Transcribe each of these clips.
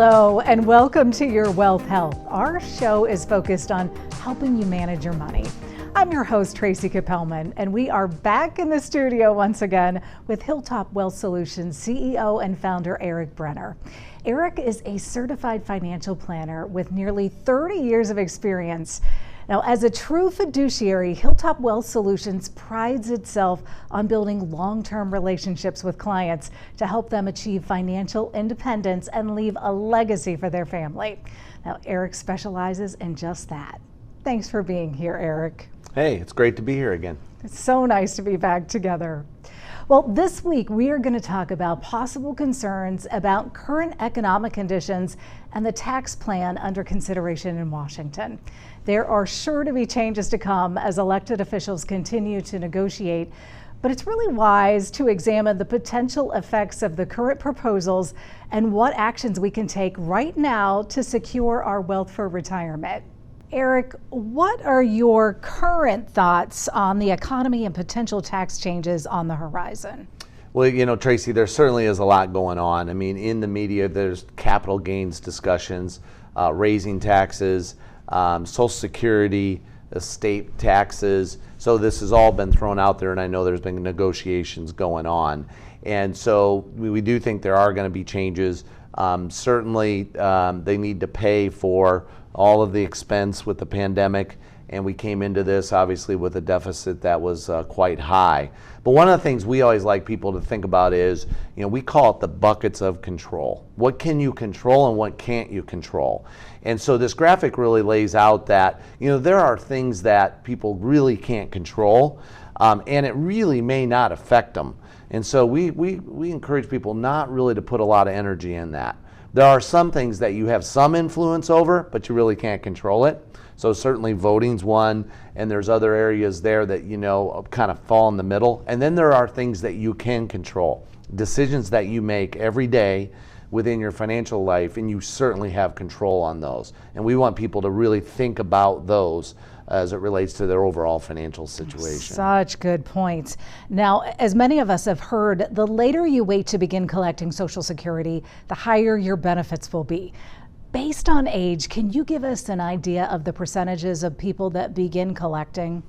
Hello and welcome to Your Wealth Health. Our show is focused on helping you manage your money. I'm your host, Tracy Capelman, and we are back in the studio once again with Hilltop Wealth Solutions CEO and founder Eric Brenner. Eric is a certified financial planner with nearly 30 years of experience. Now, as a true fiduciary, Hilltop Wealth Solutions prides itself on building long-term relationships with clients to help them achieve financial independence and leave a legacy for their family. Now, Eric specializes in just that. Thanks for being here, Eric. Hey, it's great to be here again. It's so nice to be back together. Well, this week we are going to talk about possible concerns about current economic conditions and the tax plan under consideration in Washington. There are sure to be changes to come as elected officials continue to negotiate, but it's really wise to examine the potential effects of the current proposals and what actions we can take right now to secure our wealth for retirement. Eric, what are your current thoughts on the economy and potential tax changes on the horizon? Well, you know, Tracy, there certainly is a lot going on. I mean, in the media, there's capital gains discussions, raising taxes, Social Security, estate taxes. So this has all been thrown out there, and I know there's been negotiations going on. And so we do think there are going to be changes. Certainly, they need to pay for all of the expense with the pandemic, and we came into this obviously with a deficit that was quite high. But one of the things we always like people to think about is, you know, we call it the buckets of control. What can you control and what can't you control? And so this graphic really lays out that, you know, there are things that people really can't control, and it really may not affect them. And so we encourage people not really to put a lot of energy in that. There are some things that you have some influence over, but you really can't control it. So certainly voting's one, and there's other areas there that, you know, kind of fall in the middle. And then there are things that you can control, decisions that you make every day within your financial life, and you certainly have control on those. And we want people to really think about those as it relates to their overall financial situation. Such good points. Now, as many of us have heard, the later you wait to begin collecting Social Security, the higher your benefits will be. Based on age, can you give us an idea of the percentages of people that begin collecting?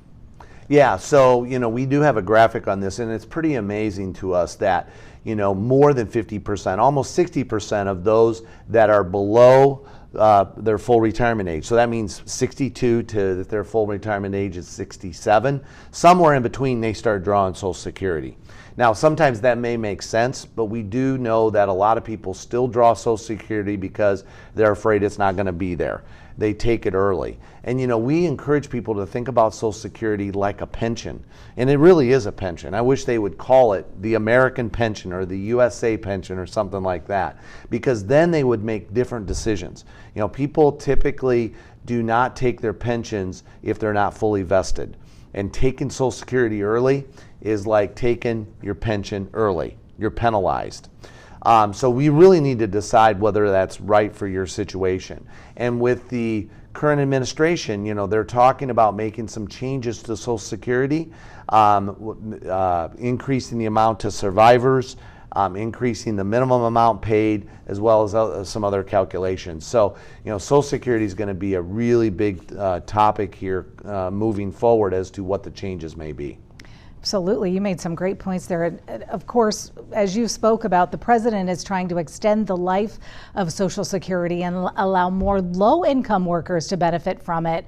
Yeah, so, you know, we do have a graphic on this, and it's pretty amazing to us that, you know, more than 50%, almost 60% of those that are below their full retirement age. So that means 62 to their full retirement age is 67. Somewhere in between, they start drawing Social Security. Now, sometimes that may make sense, but we do know that a lot of people still draw Social Security because they're afraid it's not going to be there. They take it early. And, you know, we encourage people to think about Social Security like a pension. And it really is a pension. I wish they would call it the American pension or the USA pension or something like that, because then they would make different decisions. You know, people typically do not take their pensions if they're not fully vested. And taking Social Security early is like taking your pension early. You're penalized. So we really need to decide whether that's right for your situation. And with the current administration, you know, they're talking about making some changes to Social Security, increasing the amount to survivors, increasing the minimum amount paid, as well as some other calculations. So, you know, Social Security is going to be a really big topic here moving forward as to what the changes may be. Absolutely. You made some great points there. Of course, as you spoke about, the president is trying to extend the life of Social Security and allow more low-income workers to benefit from it.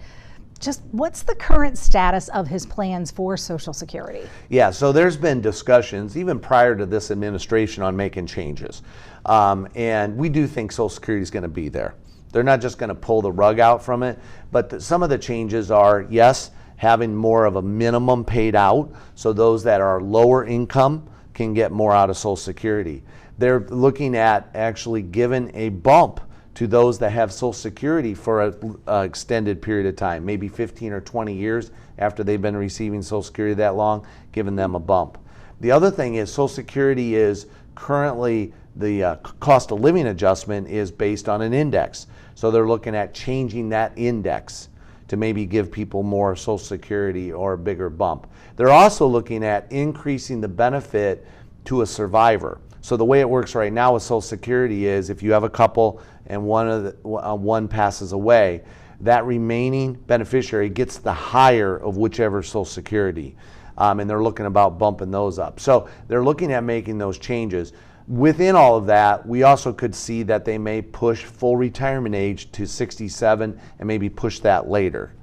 Just what's the current status of his plans for Social Security? Yeah, so there's been discussions even prior to this administration on making changes. And we do think Social Security is going to be there. They're not just going to pull the rug out from it, but some of the changes are, yes, having more of a minimum paid out, so those that are lower income can get more out of Social Security. They're looking at actually giving a bump to those that have Social Security for an extended period of time, maybe 15 or 20 years after they've been receiving Social Security that long, giving them a bump. The other thing is Social Security is currently, the cost of living adjustment is based on an index. So they're looking at changing that index to maybe give people more Social Security or a bigger bump. They're also looking at increasing the benefit to a survivor. So the way it works right now with Social Security is if you have a couple and one passes away, that remaining beneficiary gets the higher of whichever Social Security. And they're looking about bumping those up. So they're looking at making those changes. Within all of that, we also could see that they may push full retirement age to 67 and maybe push that later.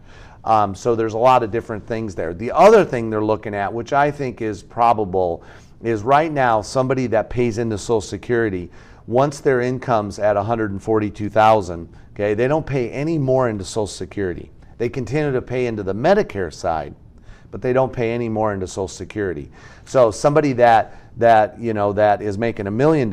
So there's a lot of different things there. The other thing they're looking at, which I think is probable, is right now somebody that pays into Social Security, once their income's at $142,000, okay, they don't pay any more into Social Security. They continue to pay into the Medicare side, but they don't pay any more into Social Security. So somebody that is making $1 million,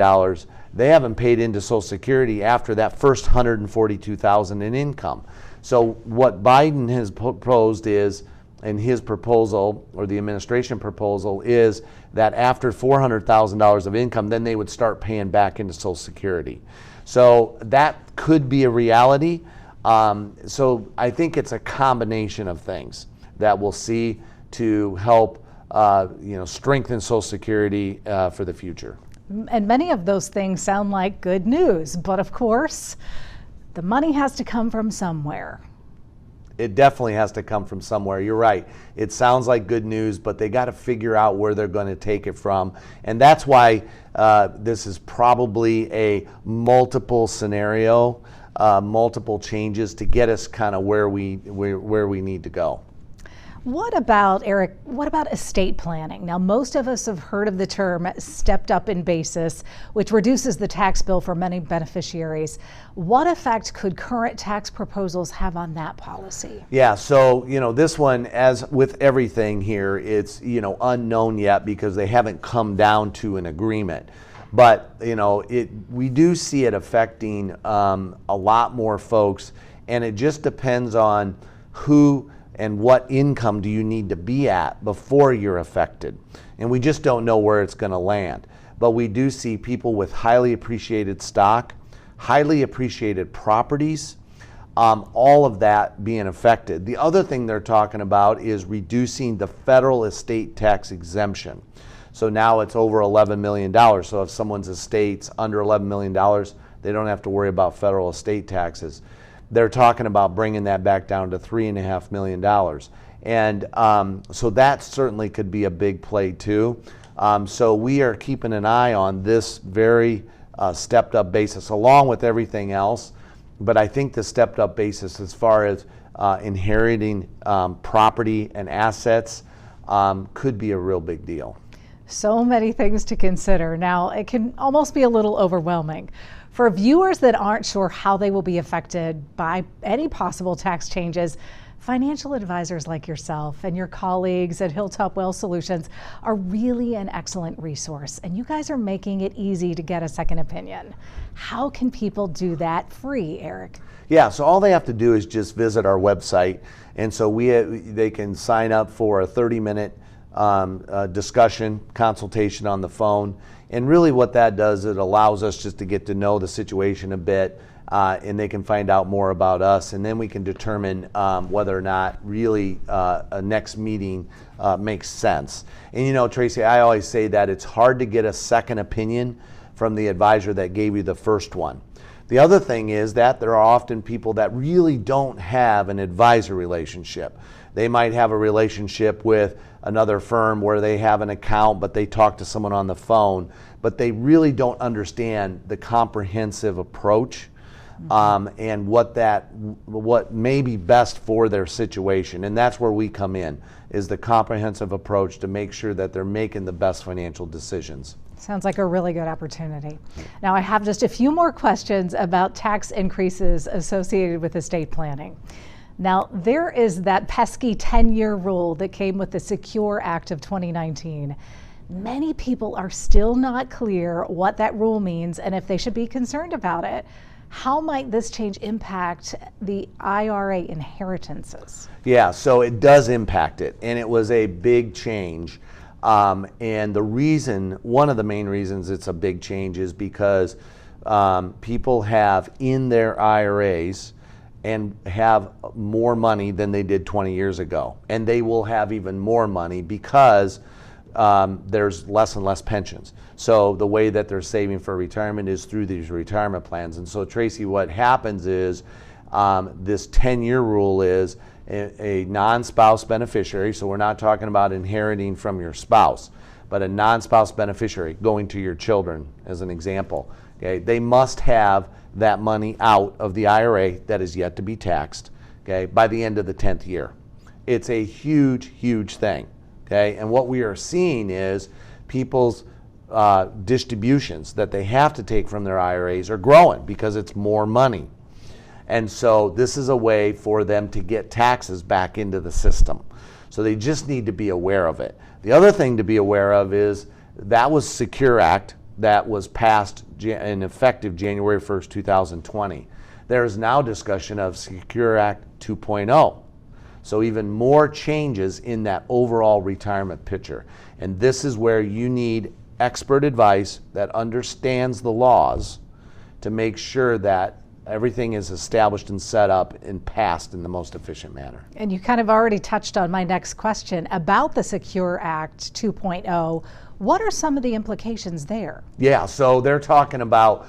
they haven't paid into Social Security after that first $142,000 in income. So what Biden has proposed is, and his proposal, or the administration proposal, is that after $400,000 of income, then they would start paying back into Social Security. So that could be a reality. So I think it's a combination of things that we'll see to help strengthen Social Security for the future. And many of those things sound like good news, but of course, the money has to come from somewhere. It definitely has to come from somewhere. You're right. It sounds like good news, but they got to figure out where they're going to take it from. And that's why this is probably a multiple scenario, multiple changes to get us kind of where we need to go. What about, Eric, what about estate planning? Now, most of us have heard of the term stepped up in basis, which reduces the tax bill for many beneficiaries. What effect could current tax proposals have on that policy? Yeah, so, this one, as with everything here, it's, unknown yet because they haven't come down to an agreement. But, we do see it affecting a lot more folks, and it just depends on who and what income do you need to be at before you're affected. And we just don't know where it's going to land. But we do see people with highly appreciated stock, highly appreciated properties, all of that being affected. The other thing they're talking about is reducing the federal estate tax exemption. So now it's over $11 million. So if someone's estate's under $11 million, they don't have to worry about federal estate taxes. They're talking about bringing that back down to $3.5 million. And so that certainly could be a big play too. So we are keeping an eye on this very stepped up basis along with everything else. But I think the stepped up basis as far as inheriting property and assets could be a real big deal. So many things to consider. Now, it can almost be a little overwhelming. For viewers that aren't sure how they will be affected by any possible tax changes, financial advisors like yourself and your colleagues at Hilltop Wealth Solutions are really an excellent resource, and you guys are making it easy to get a second opinion. How can people do that free, Eric? Yeah, so all they have to do is just visit our website, and so they can sign up for a 30-minute discussion, consultation on the phone. And really what that does, it allows us just to get to know the situation a bit, and they can find out more about us, and then we can determine whether or not really a next meeting makes sense. And Tracy, I always say that it's hard to get a second opinion from the advisor that gave you the first one. The other thing is that there are often people that really don't have an advisor relationship. They might have a relationship with another firm where they have an account, but they talk to someone on the phone, but they really don't understand the comprehensive approach and what may be best for their situation. And that's where we come in, is the comprehensive approach to make sure that they're making the best financial decisions. Sounds like a really good opportunity. Now, I have just a few more questions about tax increases associated with estate planning. Now, there is that pesky 10-year rule that came with the Secure Act of 2019. Many people are still not clear what that rule means and if they should be concerned about it. How might this change impact the IRA inheritances? Yeah, so it does impact it, and it was a big change. And one of the main reasons it's a big change is because people have in their IRAs and have more money than they did 20 years ago. And they will have even more money because there's less and less pensions. So the way that they're saving for retirement is through these retirement plans. And so Tracy, what happens is this 10-year rule is a non-spouse beneficiary, so we're not talking about inheriting from your spouse, but a non-spouse beneficiary going to your children as an example. Okay, they must have that money out of the IRA that is yet to be taxed, okay, by the end of the 10th year. It's a huge, huge thing. Okay, and what we are seeing is people's distributions that they have to take from their IRAs are growing because it's more money. And so this is a way for them to get taxes back into the system. So they just need to be aware of it. The other thing to be aware of is that was Secure Act that was passed and effective January 1st, 2020. There is now discussion of Secure Act 2.0. So even more changes in that overall retirement picture. And this is where you need expert advice that understands the laws to make sure that everything is established and set up and passed in the most efficient manner. And you kind of already touched on my next question about the Secure Act 2.0. What are some of the implications there? Yeah, so they're talking about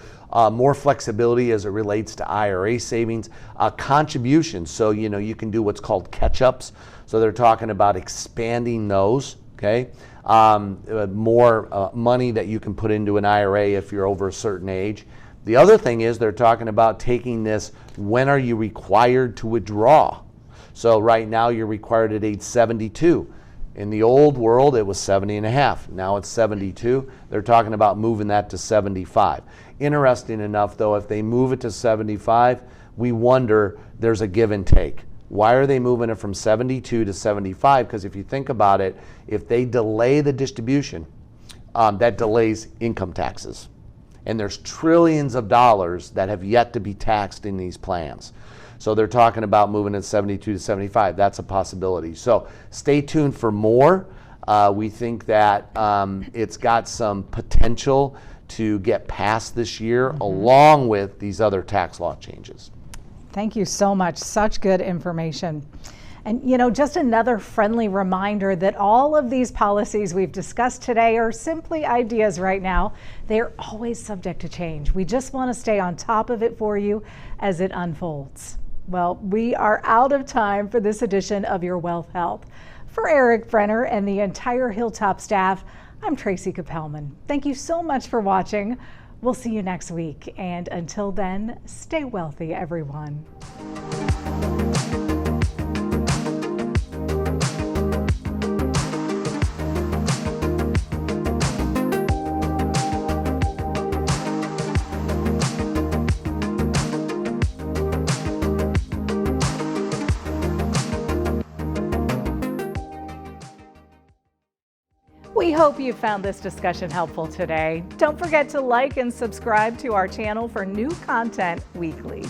more flexibility as it relates to IRA savings, contributions. So, you can do what's called catch-ups. So they're talking about expanding those, okay? More money that you can put into an IRA if you're over a certain age. The other thing is they're talking about taking this, when are you required to withdraw? So right now you're required at age 72. In the old world, it was 70 and a half. Now it's 72. They're talking about moving that to 75. Interesting enough, though, if they move it to 75, we wonder there's a give and take. Why are they moving it from 72 to 75? Because if you think about it, if they delay the distribution, that delays income taxes. And there's trillions of dollars that have yet to be taxed in these plans. So they're talking about moving it 72 to 75. That's a possibility. So stay tuned for more. We think that it's got some potential to get passed this year, along with these other tax law changes. Thank you so much. Such good information. And just another friendly reminder that all of these policies we've discussed today are simply ideas right now. They're always subject to change. We just want to stay on top of it for you as it unfolds. Well, we are out of time for this edition of Your Wealth Health. For Eric Brenner and the entire Hilltop staff, I'm Tracy Capelman. Thank you so much for watching. We'll see you next week. And until then, stay wealthy, everyone. We hope you found this discussion helpful today. Don't forget to like and subscribe to our channel for new content weekly.